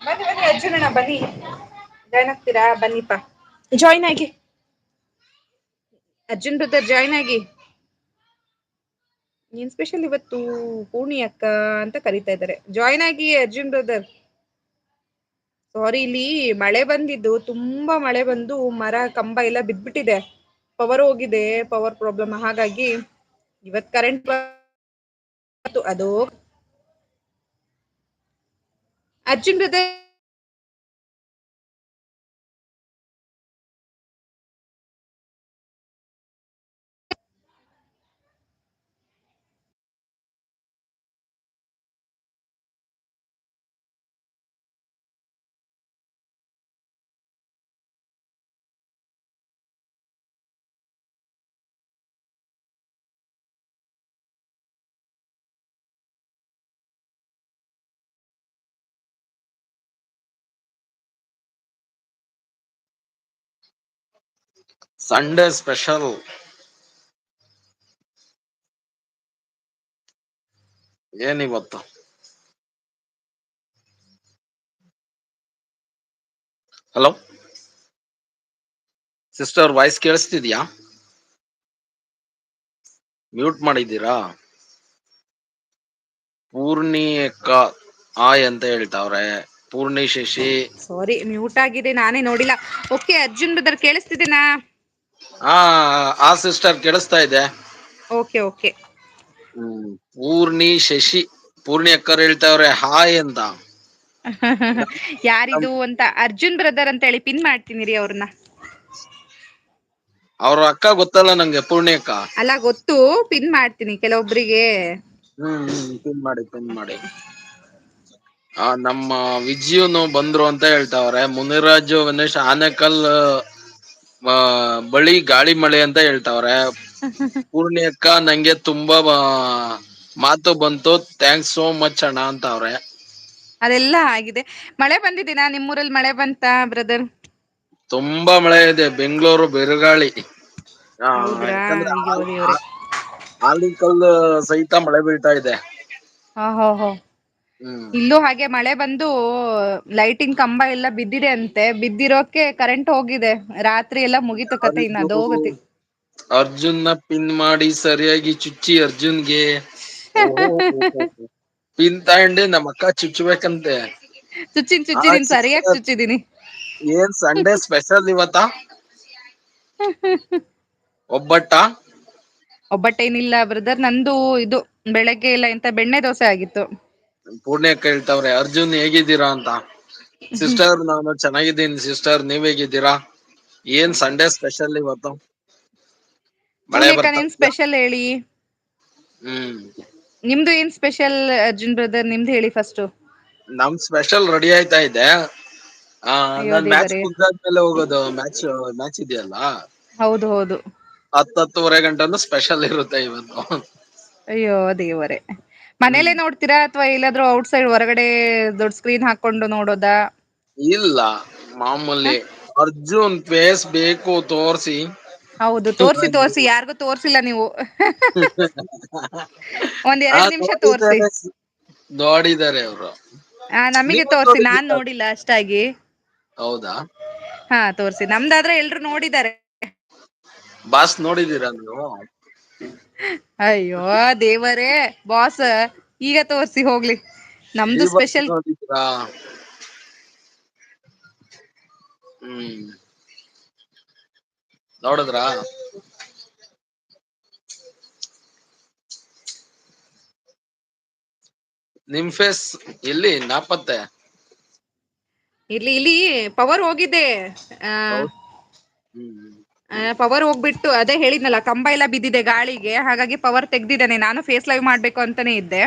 ಬನ್ನಿ ಬನ್ನಿ ಅರ್ಜುನಣ್ಣ ಬನ್ನಿ, ಜಾಯ್ನ್ ಆಗ್ತೀರಾ? ಬನ್ನಿಪಾ ಜಾಯ್ನ್ ಆಗಿ, ಅರ್ಜುನ್ ಬ್ರದರ್ ಜಾಯ್ನ್ ಆಗಿ. ಏನ್ ಸ್ಪೆಷಲ್ ಇವತ್ತು? ಪೂರ್ಣಿ ಅಕ್ಕ ಅಂತ ಕರಿತಾ ಇದ್ದಾರೆ, ಜಾಯ್ನ್ ಆಗಿ ಅರ್ಜುನ್ ಬ್ರದರ್. ಸಾರಿ, ಇಲ್ಲಿ ಮಳೆ ಬಂದಿದ್ದು, ತುಂಬಾ ಮಳೆ ಬಂದು ಮರ ಕಂಬ ಎಲ್ಲ ಬಿದ್ಬಿಟ್ಟಿದೆ, ಪವರ್ ಹೋಗಿದೆ, ಪವರ್ ಪ್ರಾಬ್ಲಮ್. ಹಾಗಾಗಿ ಇವತ್ ಕರೆಂಟ್ ಅದು ಅರ್ಜುನ್ ಬ್ರದರ್ ಸಂಡೇ ಸ್ಪೆಷಲ್ ಏನಿವತ್ತು? ಹಲೋ ಸಿಸ್ಟರ್, ವಾಯ್ಸ್ ಕೇಳಿಸ್ತಿದ್ಯಾ? ಮ್ಯೂಟ್ ಮಾಡಿದ್ದೀರಾ? ಪೂರ್ಣಿ ಅಕ್ಕ ಆಯ್ ಅಂತ ಹೇಳ್ತಾವ್ರೆ. ಪೂರ್ಣಿ ಶಶಿ, ಸಾರಿ ಮ್ಯೂಟ್ ಆಗಿದೆ, ನಾನೇ ನೋಡಿಲ್ಲ. ಓಕೆ ಅರ್ಜುನ್ ಬ್ರದರ್ ಕೇಳಿಸ್ತಿದ್ದೀನಾ? ಆ ಸಿಸ್ಟರ್ ಕೇಳಿಸ್ತಾ ಇದೆ. Okay okay. ಪೂರ್ಣಿ ಶಶಿ, ಪೂರ್ಣಿ ಅಕ್ಕರ್ ಹೇಳ್ತಾವ್ರೆ ಹಾಯ್ ಅಂತ. ಯಾರಿದು ಅಂತ ಅರ್ಜುನ್ ಬ್ರದರ್ ಅಂತ ಹೇಳಿ ಪಿನ್ ಮಾಡ್ತೀನಿ ರೀ ಅವ್ರನ್ನ. ಅವ್ರ ಅಕ್ಕ ಗೊತ್ತಲ್ಲ ನಂಗೆ, ಪೂರ್ಣಿ ಅಕ್ಕ. ಅಲ್ಲ ಗೊತ್ತು, ಪಿನ್ ಮಾಡ್ತೀನಿ ಕೆಲವೊಬ್ರಿಗೆ. ಪಿನ್ ಮಾಡಿ, ಪಿನ್ ಮಾಡಿ. ನಮ್ಮ ವಿಜ್ಯುನು ಬಂದ್ರು ಅಂತ ಹೇಳ್ತಾವ್ರೆ. ಮುನಿರಾಜು ಗಣೇಶ್ ಆನೆಕಲ್ ಬಳಿ ಗಾಳಿ ಮಳೆ ಅಂತ ಹೇಳ್ತಾವ್ರೆ. ಪೂರ್ಣಿ ಅಕ್ಕ, ನಂಗೆ ತುಂಬಾ ಮಾತು ಬಂತು, ಥ್ಯಾಂಕ್ಸ್ ಸೋ ಮಚ್ ಅಣ್ಣ ಅಂತವ್ರೆ. ಅದೆಲ್ಲ ಆಗಿದೆ. ಮಳೆ ಬಂದಿದ್ದೀನಾ ನಿಮ್ಮೂರಲ್ಲಿ? ಮಳೆ ಬಂತ ಬ್ರದರ್? ತುಂಬಾ ಮಳೆ ಇದೆ, ಬೆಂಗಳೂರು ಬಿರುಗಾಳಿ. ಹೌದ್ರಾ? ಯಾಕಂದ್ರೆ ಅಯ್ಯೋ ದೇವ್ರೆ. ಆಲಿಕಲ್ ಸಹಿತ ಮಳೆ ಬೀಳ್ತಾ ಇದೆ. ಹೋ. ಇಲ್ಲೂ ಹಾಗೆ ಮಳೆ ಬಂದು ಲೈಟಿಂಗ್ ಕಂಬ ಎಲ್ಲ ಬಿದ್ದಿದೆ ಅಂತೆ. ಬಿದ್ದಿರೋಕೆ ಕರೆಂಟ್ ಹೋಗಿದೆ. ರಾತ್ರಿ ಎಲ್ಲ ಮುಗೀತು ಕತೆ, ಇನ್ನು ಯಾರಿಗೂ ಅದೋಗತಿ. ಅರ್ಜುನ್ನ ಪಿನ್ ಮಾಡಿ ಸರಿಯಾಗಿ ಚುಚ್ಚಿ ಅರ್ಜುನ್ಗೆ. ಓಹೋ ಪಿನ್ ತಗೊಂಡು ನಮ್ಮ ಅಕ್ಕ ಚುಚ್ಚಬೇಕಂತೆ. ಚುಚ್ಚಿದೀನಿ, ಸರಿಯಾಗಿ ಚುಚ್ಚಿದೀನಿ. ಏನ್ ಸಂಡೇ ಸ್ಪೆಷಲ್ ಇವತ್ತ? ಒಬ್ಬಟ್ಟ? ಒಬ್ಬಟ್ಟೇನಿಲ್ಲ ಬ್ರದರ್, ನಂದು ಇದು ಬೆಳಗ್ಗೆ ಎಲ್ಲ ಎಂತ ಬೆಣ್ಣೆ ದೋಸೆ ಆಗಿತ್ತು. ಪೂರ್ಣಿ ಅಕ್ಕ ಹೇಳ್ತಾವ್ರೆ ಅರ್ಜುನ್ ಹೇಗಿದ್ದೀರಾ ಅಂತ. ಸಿಸ್ಟರ್, ನಾನು ಚೆನ್ನಾಗಿದ್ದೀನಿ ಸಿಸ್ಟರ್, ನೀವ್ ಹೇಗಿದ್ದೀರಾ? ಏನ್ ಸಂಡೇ ಸ್ಪೆಷಲ್ ಇವತ್ತು? ಮಳೆ ಪೂರ್ಣಿ ಅಕ್ಕ, ಬರ್ತಾ ನಿಮ್ ಇದೆಯಾ? ಸ್ಪೆಷಲ್ ಹೇಳಿ. ನಿಮ್ದು ಏನ್ ಸ್ಪೆಷಲ್ ಅರ್ಜುನ್ ಬ್ರದರ್? ನಿಮ್ದು ಹೇಳಿ ಫಸ್ಟ್. ನಮ್ ಸ್ಪೆಷಲ್ ರೆಡಿ ಆಯ್ತಾ ಇದೆ. ಅಯ್ಯೋ ನಾನ್ ಮ್ಯಾಚ್ ದೇವರೇ. ಮುಗ್ದಾದ್ಮೇಲೆ ಹೋಗೋದು. ಮ್ಯಾಚ್ ಇದೆಯಲ್ಲ, ಹೌದು ಹೌದು. 10-10:30 ಗಂಟನು ಸ್ಪೆಷಲ್ ಇರುತ್ತೆ ಇವತ್ತು. ಅಯ್ಯೋ ದೇವರೇ. ಹ್ಮ್ ಮನೇಲೆ ನೋಡ್ತೀರಾ ಅಥವಾ ಎಲ್ಲಾದ್ರೂ ಔಟ್ಸೈಡ್ ಹೊರಗಡೆ ದೊಡ್ಡ ಸ್ಕ್ರೀನ್ ಹಾಕೊಂಡು ನೋಡೋದಾ? ಇಲ್ಲ, ಮಾಮೂಲಿ ಅರ್ಜುನ್ ಫೇಸ್ ಬೇಕು ತೋರ್ಸಿ. ಹೌದು, ತೋರ್ಸಿ ಯಾರಿಗೂ ತೋರ್ಸಿಲ್ಲ ನೀವು. ಒಂದ್ 2 ನಿಮಿಷ ತೋರ್ಸಿ. ನೋಡಿದ್ದಾರೆ ಅವರು. ನಮಗೆ ನೀವು ತೋರ್ಸಿ, ನಾನ್ ನೋಡಿದ್ದೀರಾ? ನೋಡಿಲ್ಲ ಅಷ್ಟಾಗಿ. ಹೌದಾ? ಹಾ ತೋರ್ಸಿ, ನಮ್ದಾದ್ರೆ ಎಲ್ರು ನೋಡಿದ್ದಾರೆ. ಬಾಸ್ ನೋಡಿದೀರಾ ನೀವು? ಅಯ್ಯೋ ದೇವರೇ, ಬಾಸ್ ಈಗ ತೋರ್ಸಿ ಹೋಗ್ಲಿ. ನಮ್ದು ಡಿ ಬಾಸ್ ಸ್ಪೆಷಲ್. ನೋಡಿದೀರಾ? ನೋಡಿದ್ರಾ? ನಿಮ್ ಫೇಸ್ ಎಲ್ಲಿ ನಾಪತ್ತೆ? ಇಲ್ಲಿ ಪವರ್ ಹೋಗಿದೆ. ಪವರ್ ಹೋಗ್ಬಿಟ್ಟು, ಅದೇ ಹೇಳಿದ್ನಲ್ಲ, ಕಂಬ ಎಲ್ಲ ಬಿದ್ದಿದೆ ಗಾಳಿಗೆ. ಹಾಗಾಗಿ ಪವರ್ ತೆಗ್ದಿದ್ದಾನೆ. ನಾನು ಫೇಸ್ ಲೈವ್ ಮಾಡ್ಬೇಕು ಅಂತಾನೆ ಇದ್ದೆ.